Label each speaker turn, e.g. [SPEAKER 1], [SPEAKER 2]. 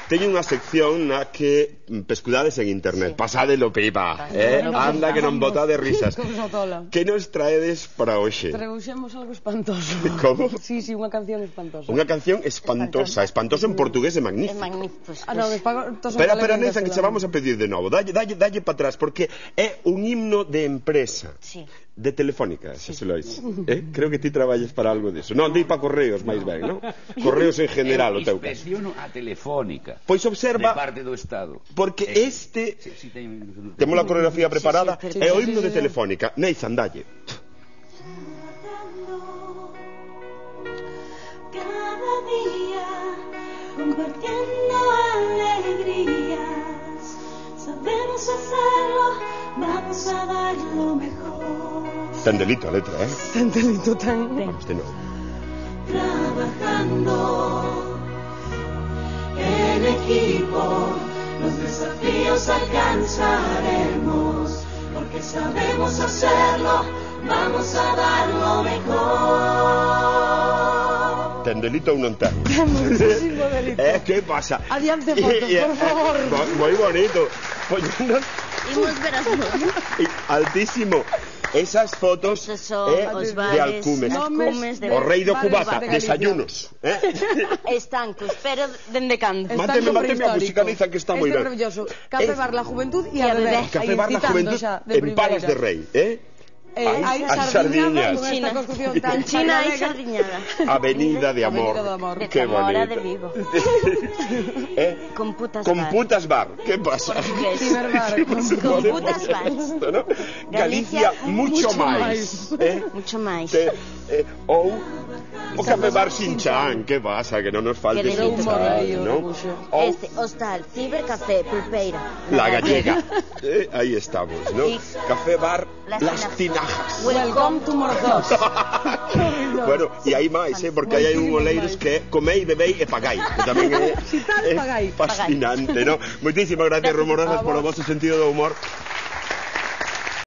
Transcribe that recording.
[SPEAKER 1] teño unha sección na que pescudades en internet. Pasadelo pipa, anda que non botade risas. Que nos traedes para hoxe?
[SPEAKER 2] Trabuxemos algo espantoso.
[SPEAKER 1] Como?
[SPEAKER 2] Sí, unha canción espantosa.
[SPEAKER 1] Unha canción espantosa. Espantoso en portugués é magnífico.
[SPEAKER 3] É magnífico.
[SPEAKER 2] No, espantoso.
[SPEAKER 1] Pero, Nathan, que che vamos a pedir de novo. Dalle para atrás, porque é un himno de empresa.
[SPEAKER 3] Sí.
[SPEAKER 1] De Telefónica, se se lois. Creo que ti traballes para algo disso. Non, di para Correos, máis ben, non? Correos en general, o teu caso.
[SPEAKER 4] Inspecciono a Telefónica.
[SPEAKER 1] Pois observa...
[SPEAKER 4] De parte do Estado.
[SPEAKER 1] Porque este... Temos a coreografía preparada. É o himno de Telefónica. Nathan, dalle.
[SPEAKER 5] Cada día compartiendo alegrías, sabemos hacerlo, vamos a dar lo mejor.
[SPEAKER 1] Ten delito a letra,
[SPEAKER 2] Ten delito, ten.
[SPEAKER 1] Vamos de novo.
[SPEAKER 5] Trabajando en equipo, los desafíos alcanzaremos, porque sabemos hacerlo, vamos a dar lo mejor.
[SPEAKER 1] Ten delito ou non ten?
[SPEAKER 2] Ten muchísimo delito.
[SPEAKER 1] Que pasa?
[SPEAKER 2] Adiante fotos, por favor.
[SPEAKER 1] Moi bonito.
[SPEAKER 3] Imos ver as fotos.
[SPEAKER 1] Altísimo. Esas fotos de alcumes. O rei do cubata, desayunos.
[SPEAKER 3] Estancos, pero dende cando.
[SPEAKER 1] Máteme a música, Nathan, que está moi ben.
[SPEAKER 2] Este é maravilloso. Café Bar La Juventud e a bebé.
[SPEAKER 1] Café Bar La Juventud en Palas de Rei,
[SPEAKER 2] Hai sardiñadas con esta construcción tan
[SPEAKER 3] China hai sardiñada.
[SPEAKER 1] Avenida de Amor. Que bonito.
[SPEAKER 3] De Vigo. Con
[SPEAKER 1] putas bar. Que pasa?
[SPEAKER 2] Ciberbar.
[SPEAKER 3] Con putas bar.
[SPEAKER 1] Galicia mucho máis.
[SPEAKER 3] Mucho máis.
[SPEAKER 1] Ou o Café Bar Sinchan. Que pasa? Que non nos falte Sinchan, non?
[SPEAKER 3] Hostal, Cibercafé, Pulpeira.
[SPEAKER 1] La Gallega. Aí estamos, non? Café Bar Las Tinajas.
[SPEAKER 3] Welcome to Morzós.
[SPEAKER 1] Bueno, e hai máis, porque aí hai un oleiros que é comei, bebei e pagai, que tamén é fascinante, non? Moitísimas gracias, Rumorosas, polo vosso sentido do humor.